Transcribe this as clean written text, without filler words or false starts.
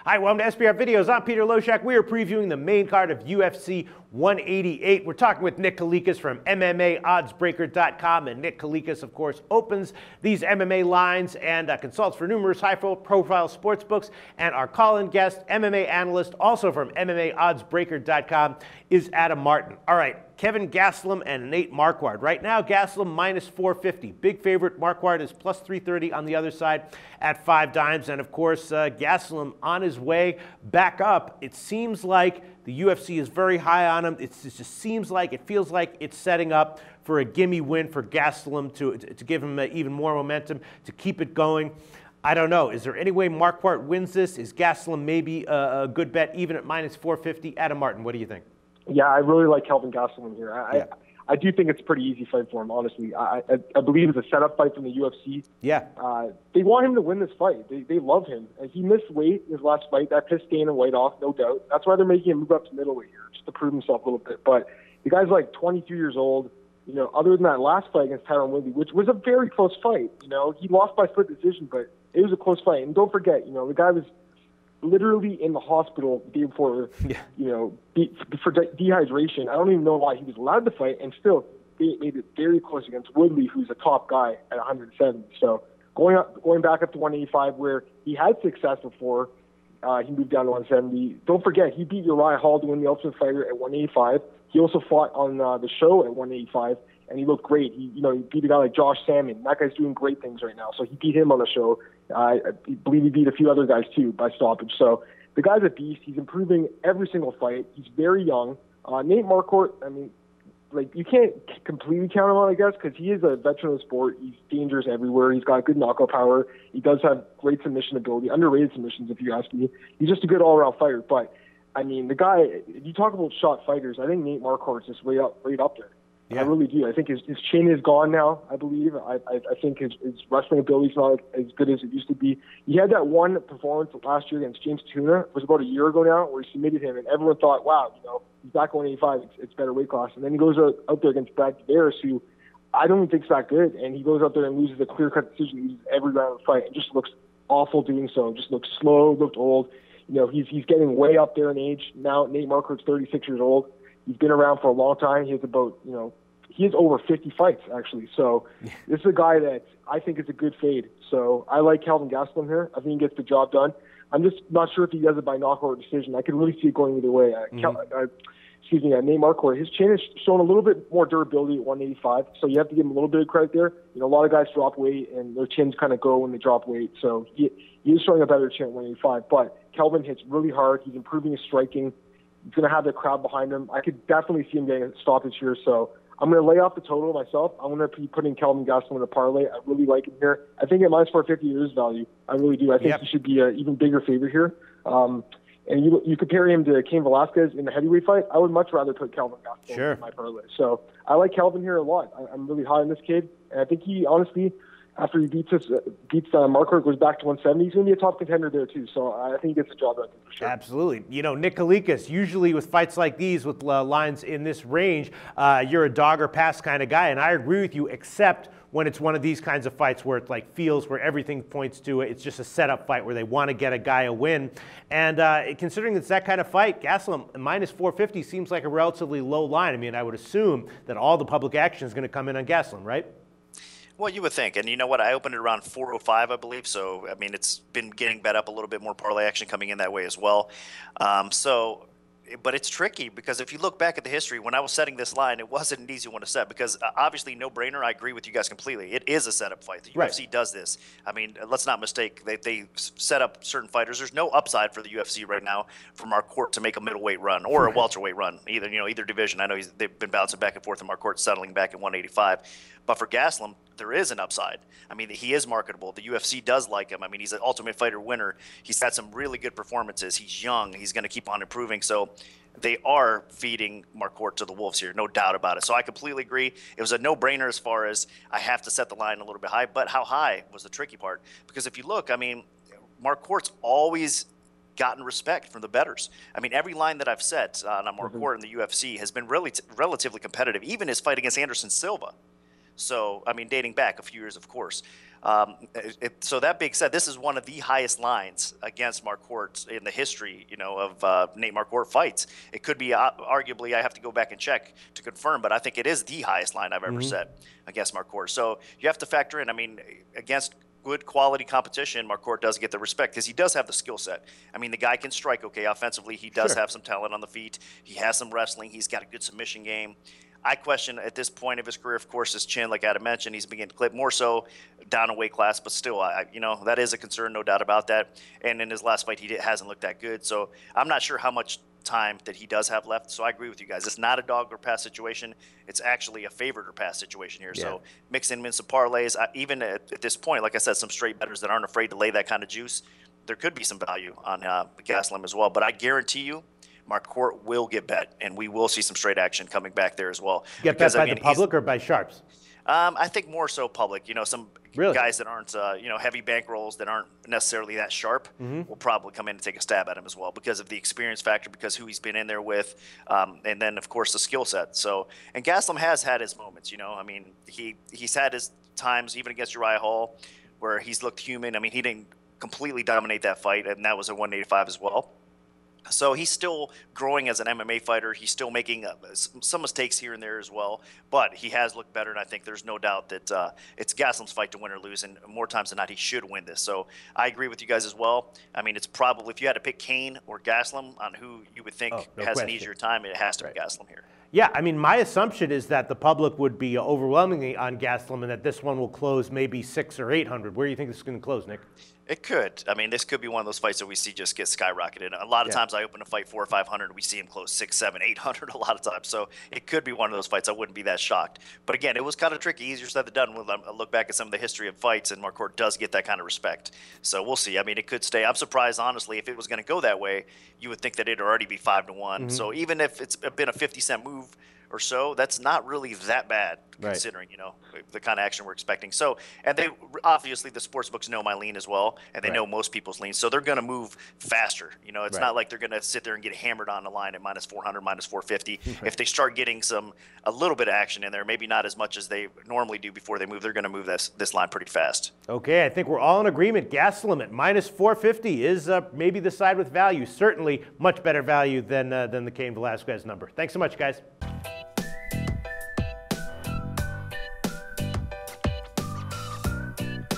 Hi, welcome to SBR Videos. I'm Peter Loshak. We are previewing the main card of UFC 188. We're talking with Nick Kalikas from MMAOddsBreaker.com. And Nick Kalikas, of course, opens these MMA lines and consults for numerous high-profile sports books. And our call-in guest, MMA analyst, also from MMAOddsBreaker.com, is Adam Martin. All right, Kelvin Gastelum and Nate Marquardt. Right now, Gastelum minus 450. Big favorite. Marquardt is plus 330 on the other side at 5 dimes. And, of course, Gastelum on his way back up. It seems like the UFC is very high on him. It just seems like, it feels like it's setting up for a gimme win for Gastelum to give him even more momentum, to keep it going. I don't know. Is there any way Marquardt wins this? Is Gastelum maybe a good bet even at minus 450? Adam Martin, what do you think? Yeah, I really like Kelvin Gastelum here. I do think it's a pretty easy fight for him, honestly. I believe it's a setup fight from the UFC. Yeah. They want him to win this fight. They love him. He missed weight in his last fight. That pissed Dana White off, no doubt. That's why they're making him move up to middleweight here, just to prove himself a little bit. But the guy's like 22 years old. You know, other than that last fight against Tyron Woodley, which was a very close fight. You know, he lost by split decision, but it was a close fight. And don't forget, you know, the guy was literally in the hospital the day before, you know, for dehydration. I don't even know why he was allowed to fight, and still they made it very close against Woodley, who's a top guy at 170. So going back up to 185, where he had success before, he moved down to 170. Don't forget, he beat Uriah Hall to win the Ultimate Fighter at 185. He also fought on the show at 185, and he looked great. He beat a guy like Josh Salmon. That guy's doing great things right now. So he beat him on the show. I believe he beat a few other guys too by stoppage. So the guy's a beast. He's improving every single fight. He's very young. Nate Marquardt, I mean, like, you can't completely count him out, I guess, because he is a veteran of the sport. He's dangerous everywhere. He's got good knockout power. He does have great submission ability, underrated submissions, if you ask me. He's just a good all-around fighter. But I mean, the guy, if you talk about shot fighters, I think Nate Marquardt's just right up there. Yeah. I really do. I think his chin is gone now, I believe. I think his wrestling ability is not as good as it used to be. He had that one performance last year against James Tuna. It was about a year ago now, where he submitted him, and everyone thought, wow, you know, he's back 185. It's better weight class. And then he goes out there against Brad Tavares, who I don't even think's that good, and he goes out there and loses a clear-cut decision. He loses every round of the fight and just looks awful doing so. Just looks slow, looked old. You know, he's getting way up there in age. Now Nate Marquardt's 36 years old. He's been around for a long time. He has about, you know, he has over 50 fights, actually. So this is a guy that I think is a good fade. So I like Kelvin Gastelum here. I think he gets the job done. I'm just not sure if he does it by knockout or decision. I can really see it going either way. Nate Marquardt, his chin has shown a little bit more durability at 185, so you have to give him a little bit of credit there. You know, a lot of guys drop weight, and their chins kind of go when they drop weight. So he is showing a better chin at 185. But Kelvin hits really hard. He's improving his striking. He's going to have the crowd behind him. I could definitely see him getting a stoppage here. So I'm going to lay off the total myself. I'm going to be putting Kelvin Gastelum in a parlay. I really like him here. I think at minus 450 there is value. I really do. I think he should be an even bigger favorite here. And you compare him to Cain Velasquez in the heavyweight fight, I would much rather put Kelvin Gastelum in my parlay. So I like Kelvin here a lot. I'm really high on this kid. And I think he, honestly, after he beats Marquardt, goes back to 170, he's going to be a top contender there too. So I think he gets the job done for sure. Absolutely. You know, Nick Kalikas, usually with fights like these, with lines in this range, you're a dog or pass kind of guy. And I agree with you, except when it's one of these kinds of fights where it like feels where everything points to it. It's just a setup fight where they want to get a guy a win. And considering it's that kind of fight, Gastelum minus 450 seems like a relatively low line. I mean, I would assume that all the public action is going to come in on Gastelum, right? Well, you would think. And you know what? I opened it around 405, I believe. So, I mean, it's been getting bet up a little bit more parlay action coming in that way as well. But it's tricky because if you look back at the history, when I was setting this line, it wasn't an easy one to set because obviously no brainer. I agree with you guys completely. It is a setup fight. The UFC does this. I mean, let's not mistake. They set up certain fighters. There's no upside for the UFC right now from Marquardt to make a middleweight run or a welterweight run, either division. I know they've been bouncing back and forth, and Marquardt settling back at 185. But for Gastelum, there is an upside. I mean, he is marketable. The UFC does like him. I mean, he's an Ultimate Fighter winner. He's had some really good performances. He's young. He's going to keep on improving. So they are feeding Marquardt to the wolves here, no doubt about it. So I completely agree. It was a no-brainer as far as I have to set the line a little bit high. But how high was the tricky part? Because if you look, I mean, Marquardt's always gotten respect from the bettors. I mean, every line that I've set on Marquardt in the UFC has been relatively competitive, even his fight against Anderson Silva. So, I mean, dating back a few years, of course. So that being said, this is one of the highest lines against Marquardt in the history, of Nate Marquardt fights. It could be arguably, I have to go back and check to confirm, but I think it is the highest line I've ever set against Marquardt. So you have to factor in, against good quality competition, Marquardt does get the respect because he does have the skill set. The guy can strike okay offensively. He does have some talent on the feet. He has some wrestling. He's got a good submission game. I question at this point of his career, of course, his chin, like Adam mentioned, he's beginning to clip more so down a weight class, but still, that is a concern, no doubt about that. And in his last fight, he hasn't looked that good. So I'm not sure how much time that he does have left. So I agree with you guys. It's not a dog or pass situation. It's actually a favored or pass situation here. Yeah. So mix in some parlays. Even at this point, like I said, some straight bettors that aren't afraid to lay that kind of juice, there could be some value on Gastelum as well. But I guarantee you, Marquardt will get bet, and we will see some straight action coming back there as well. Get bet by the public or by sharps? I think more so public. Some guys that aren't, heavy bankrolls that aren't necessarily that sharp will probably come in and take a stab at him as well because of the experience factor, because who he's been in there with, and then, of course, the skill set. So, and Gastelum has had his moments, he's had his times, even against Uriah Hall, where he's looked human. He didn't completely dominate that fight, and that was at 185 as well. So he's still growing as an MMA fighter. He's still making some mistakes here and there as well, but he has looked better, and I think there's no doubt that it's Gastelum's fight to win or lose, and more times than not, he should win this. So I agree with you guys as well. It's probably, if you had to pick Kane or Gastelum on who you would think has an easier time, it has to be Gastelum here. Yeah, my assumption is that the public would be overwhelmingly on Gastelum and that this one will close maybe 600 or 800. Where do you think this is going to close, Nick? It could. This could be one of those fights that we see just get skyrocketed. A lot of times I open a fight 400 or 500, we see him close 600, 700, 800 a lot of times. So it could be one of those fights. I wouldn't be that shocked. But again, it was kind of tricky, easier said than done. When I look back at some of the history of fights, and Marquardt does get that kind of respect. So we'll see. It could stay. I'm surprised, honestly, if it was going to go that way, you would think that it'd already be 5-1. So even if it's been a 50-cent move or so, that's not really that bad considering, the kind of action we're expecting. So, and they obviously, the sports books know my lean as well, and they know most people's lean, so they're going to move faster. It's not like they're going to sit there and get hammered on the line at -400, -450. If they start getting a little bit of action in there, maybe not as much as they normally do before they move, they're going to move this line pretty fast. Okay, I think we're all in agreement. Gastelum at -450 is maybe the side with value. Certainly much better value than the Cain Velasquez number. Thanks so much, guys.